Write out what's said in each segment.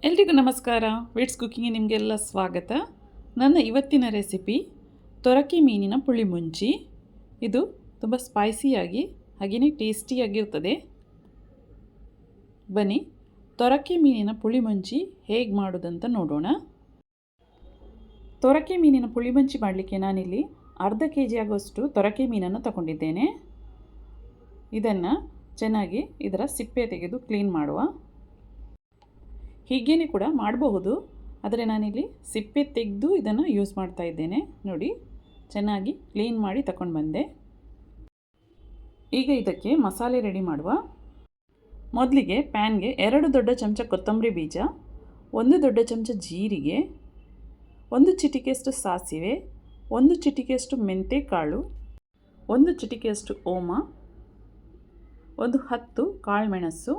ಎಲ್ರಿಗೂ ನಮಸ್ಕಾರ. ವೇಟ್ಸ್ ಕುಕ್ಕಿಂಗ್ಗೆ ನಿಮಗೆಲ್ಲ ಸ್ವಾಗತ. ನನ್ನ ಇವತ್ತಿನ ರೆಸಿಪಿ ತೊರಕೆ ಮೀನಿನ ಪುಳಿ ಮುಂಚಿ. ಇದು ತುಂಬ ಸ್ಪೈಸಿಯಾಗಿ ಹಾಗೆಯೇ ಟೇಸ್ಟಿಯಾಗಿರ್ತದೆ. ಬನ್ನಿ ತೊರಕೆ ಮೀನಿನ ಪುಳಿ ಮುಂಚಿ ಹೇಗೆ ಮಾಡೋದಂತ ನೋಡೋಣ. ತೊರಕೆ ಮೀನಿನ ಪುಳಿ ಮುಂಚಿ ಮಾಡಲಿಕ್ಕೆ ನಾನಿಲ್ಲಿ ಅರ್ಧ kg ಆಗುವಷ್ಟು ತೊರಕೆ ಮೀನನ್ನು ತಗೊಂಡಿದ್ದೇನೆ. ಇದನ್ನು ಚೆನ್ನಾಗಿ ಇದರ ಸಿಪ್ಪೆ ತೆಗೆದು ಕ್ಲೀನ್ ಮಾಡುವ. ಹೀಗೇನೆ ಕೂಡ ಮಾಡಬಹುದು, ಆದರೆ ನಾನಿಲ್ಲಿ ಸಿಪ್ಪೆ ತೆಗೆದು ಇದನ್ನು ಯೂಸ್ ಮಾಡ್ತಾ ಇದ್ದೇನೆ. ನೋಡಿ, ಚೆನ್ನಾಗಿ ಕ್ಲೀನ್ ಮಾಡಿ ತಗೊಂಡು ಬಂದೆ. ಈಗ ಇದಕ್ಕೆ ಮಸಾಲೆ ರೆಡಿ ಮಾಡುವ. ಮೊದಲಿಗೆ ಪ್ಯಾನ್ಗೆ 2 ದೊಡ್ಡ ಚಮಚ ಕೊತ್ತಂಬರಿ ಬೀಜ, 1 ದೊಡ್ಡ ಚಮಚ ಜೀರಿಗೆ, 1 ಚಿಟಿಕೆಯಷ್ಟು ಸಾಸಿವೆ, 1 ಚಿಟಿಕೆಯಷ್ಟು ಮೆಂತ್ಯ ಕಾಳು, 1 ಚಿಟಿಕೆಯಷ್ಟು ಓಮ, 10 ಕಾಳುಮೆಣಸು,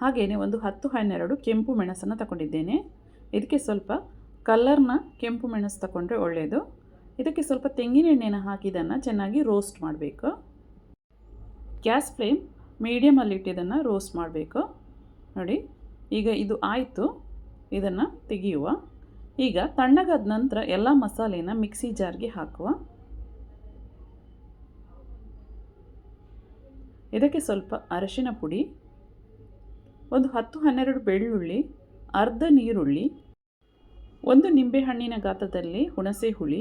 ಹಾಗೆಯೇ 10-12 ಕೆಂಪು ಮೆಣಸನ್ನು ತಗೊಂಡಿದ್ದೇನೆ. ಇದಕ್ಕೆ ಸ್ವಲ್ಪ ಕಲರ್ನ ಕೆಂಪು ಮೆಣಸು ತಗೊಂಡ್ರೆ ಒಳ್ಳೆಯದು. ಇದಕ್ಕೆ ಸ್ವಲ್ಪ ತೆಂಗಿನ ಎಣ್ಣೆನ ಹಾಕಿ ಇದನ್ನು ಚೆನ್ನಾಗಿ ರೋಸ್ಟ್ ಮಾಡಬೇಕು. ಗ್ಯಾಸ್ ಫ್ಲೇಮ್ ಮೀಡಿಯಮಲ್ಲಿಟ್ಟು ಇದನ್ನು ರೋಸ್ಟ್ ಮಾಡಬೇಕು. ನೋಡಿ, ಈಗ ಇದು ಆಯಿತು. ಇದನ್ನು ತೆಗೆಯುವ. ಈಗ ತಣ್ಣಗಾದ ನಂತರ ಎಲ್ಲ ಮಸಾಲೆನ ಮಿಕ್ಸಿ ಜಾರ್ಗೆ ಹಾಕುವ. ಇದಕ್ಕೆ ಸ್ವಲ್ಪ ಅರಿಶಿನ ಪುಡಿ, 10-12 ಬೆಳ್ಳುಳ್ಳಿ, ಅರ್ಧ ನೀರುಳ್ಳಿ, 1 ನಿಂಬೆಹಣ್ಣಿನ ಗಾತ್ರದಲ್ಲಿ ಹುಣಸೆ ಹುಳಿ,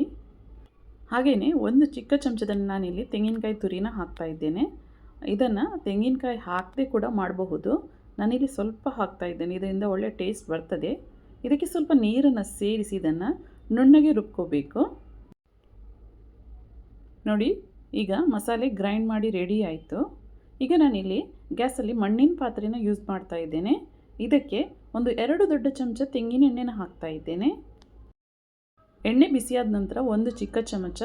ಹಾಗೆಯೇ 1 ಚಿಕ್ಕ ಚಮಚದಲ್ಲಿ ನಾನಿಲ್ಲಿ ತೆಂಗಿನಕಾಯಿ ತುರಿನ ಹಾಕ್ತಾ ಇದ್ದೇನೆ. ಇದನ್ನು ತೆಂಗಿನಕಾಯಿ ಹಾಕದೆ ಕೂಡ ಮಾಡಬಹುದು. ನಾನಿಲ್ಲಿ ಸ್ವಲ್ಪ ಹಾಕ್ತಾ ಇದ್ದೇನೆ, ಇದರಿಂದ ಒಳ್ಳೆ ಟೇಸ್ಟ್ ಬರ್ತದೆ. ಇದಕ್ಕೆ ಸ್ವಲ್ಪ ನೀರನ್ನು ಸೇರಿಸಿ ಇದನ್ನು ನುಣ್ಣಗೆ ರುಬ್ಕೋಬೇಕು. ನೋಡಿ, ಈಗ ಮಸಾಲೆ ಗ್ರೈಂಡ್ ಮಾಡಿ ರೆಡಿ ಆಯಿತು. ಈಗ ನಾನಿಲ್ಲಿ ಗ್ಯಾಸಲ್ಲಿ ಮಣ್ಣಿನ ಪಾತ್ರೆನ ಯೂಸ್ ಮಾಡ್ತಾ ಇದ್ದೇನೆ. ಇದಕ್ಕೆ 2 ದೊಡ್ಡ ಚಮಚ ತೆಂಗಿನ ಎಣ್ಣೆನ ಹಾಕ್ತಾ ಇದ್ದೇನೆ. ಎಣ್ಣೆ ಬಿಸಿಯಾದ ನಂತರ 1 ಚಿಕ್ಕ ಚಮಚ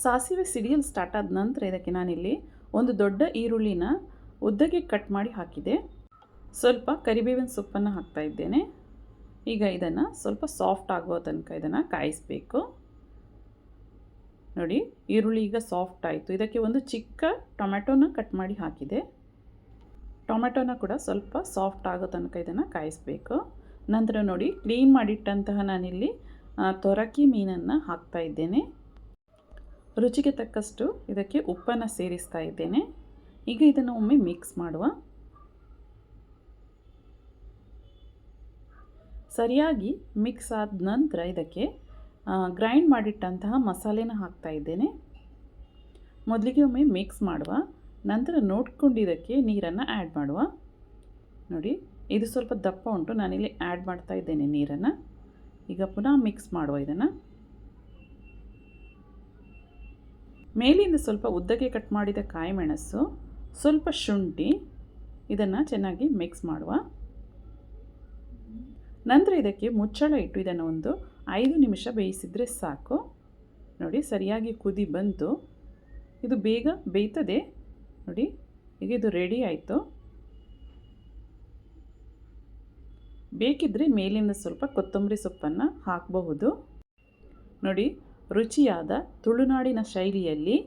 ಸಾಸಿವೆ ಸಿಡಿಯಲು ಸ್ಟಾರ್ಟ್ ಆದ ನಂತರ ಇದಕ್ಕೆ ನಾನಿಲ್ಲಿ 1 ದೊಡ್ಡ ಈರುಳ್ಳಿನ ಉದ್ದಕ್ಕೆ ಕಟ್ ಮಾಡಿ ಹಾಕಿದೆ. ಸ್ವಲ್ಪ ಕರಿಬೇವಿನ ಸೊಪ್ಪನ್ನು ಹಾಕ್ತಾ ಇದ್ದೇನೆ. ಈಗ ಇದನ್ನು ಸ್ವಲ್ಪ ಸಾಫ್ಟ್ ಆಗುವ ತನಕ ಇದನ್ನು ಕಾಯಿಸಬೇಕು. ನೋಡಿ, ಈರುಳ್ಳಿ ಈಗ ಸಾಫ್ಟ್ ಆಯಿತು. ಇದಕ್ಕೆ 1 ಚಿಕ್ಕ ಟೊಮೆಟೊನ ಕಟ್ ಮಾಡಿ ಹಾಕಿದೆ. ಟೊಮೆಟೊನ ಕೂಡ ಸ್ವಲ್ಪ ಸಾಫ್ಟ್ ಆಗೋ ತನಕ ಇದನ್ನು ಕಾಯಿಸಬೇಕು. ನಂತರ ನೋಡಿ, ಕ್ಲೀನ್ ಮಾಡಿಟ್ಟಂತಹ ನಾನಿಲ್ಲಿ ತೊರಕೆ ಮೀನನ್ನು ಹಾಕ್ತಾ ಇದ್ದೇನೆ. ರುಚಿಗೆ ತಕ್ಕಷ್ಟು ಇದಕ್ಕೆ ಉಪ್ಪನ್ನು ಸೇರಿಸ್ತಾ ಇದ್ದೇನೆ. ಈಗ ಇದನ್ನು ಒಮ್ಮೆ ಮಿಕ್ಸ್ ಮಾಡುವ. ಸರಿಯಾಗಿ ಮಿಕ್ಸ್ ಆದ ನಂತರ ಇದಕ್ಕೆ ಗ್ರೈಂಡ್ ಮಾಡಿಟ್ಟಂತಹ ಮಸಾಲೆನ ಹಾಕ್ತಾ ಇದ್ದೇನೆ. ಮೊದಲಿಗೆ ಒಮ್ಮೆ ಮಿಕ್ಸ್ ಮಾಡುವ. ನಂತರ ನೋಡ್ಕೊಂಡು ಇದಕ್ಕೆ ನೀರನ್ನು ಆ್ಯಡ್ ಮಾಡುವ. ನೋಡಿ, ಇದು ಸ್ವಲ್ಪ ದಪ್ಪ ಉಂಟು, ನಾನಿಲ್ಲಿ ಆ್ಯಡ್ ಮಾಡ್ತಾ ಇದ್ದೇನೆ ನೀರನ್ನು. ಈಗ ಪುನಃ ಮಿಕ್ಸ್ ಮಾಡುವ. ಇದನ್ನು ಮೇಲಿಂದ ಸ್ವಲ್ಪ ಉದ್ದಕ್ಕೆ ಕಟ್ ಮಾಡಿದ ಕಾಯಿಮೆಣಸು, ಸ್ವಲ್ಪ ಶುಂಠಿ, ಇದನ್ನು ಚೆನ್ನಾಗಿ ಮಿಕ್ಸ್ ಮಾಡುವ. ನಂತರ ಇದಕ್ಕೆ ಮುಚ್ಚಳ ಇಟ್ಟು ಇದನ್ನು 5 ನಿಮಿಷ ಬೇಯಿಸಿದರೆ ಸಾಕು. ನೋಡಿ, ಸರಿಯಾಗಿ ಕುದಿ ಬಂತು. ಇದು ಬೇಗ ಬೇಯ್ತದೆ. ನೋಡಿ, ಈಗ ಇದು ರೆಡಿ ಆಯಿತು. ಬೇಕಿದ್ದರೆ ಮೇಲಿಂದ ಸ್ವಲ್ಪ ಕೊತ್ತಂಬರಿ ಸೊಪ್ಪನ್ನು ಹಾಕಬಹುದು. ನೋಡಿ, ರುಚಿಯಾದ ತುಳುನಾಡಿನ ಶೈಲಿಯಲ್ಲಿ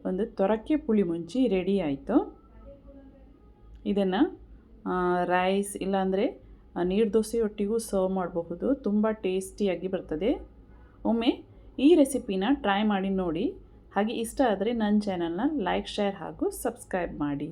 ಒಂದು ತೊರಕೆ ಪುಳಿ ಮುಂಚಿ ರೆಡಿ ಆಯಿತು. ಇದನ್ನು ರೈಸ್ ಇಲ್ಲಾಂದರೆ ನೀರು ದೋಸೆಯೊಟ್ಟಿಗೂ ಸರ್ವ್ ಮಾಡಬಹುದು. ತುಂಬ ಟೇಸ್ಟಿಯಾಗಿ ಬರ್ತದೆ. ಒಮ್ಮೆ ಈ ರೆಸಿಪಿನ ಟ್ರೈ ಮಾಡಿ ನೋಡಿ. ಹಾಗೆ ಇಷ್ಟ ಆದರೆ ನನ್ನ ಚಾನಲ್ನ ಲೈಕ್, ಶೇರ್ ಹಾಗೂ ಸಬ್ಸ್ಕ್ರೈಬ್ ಮಾಡಿ.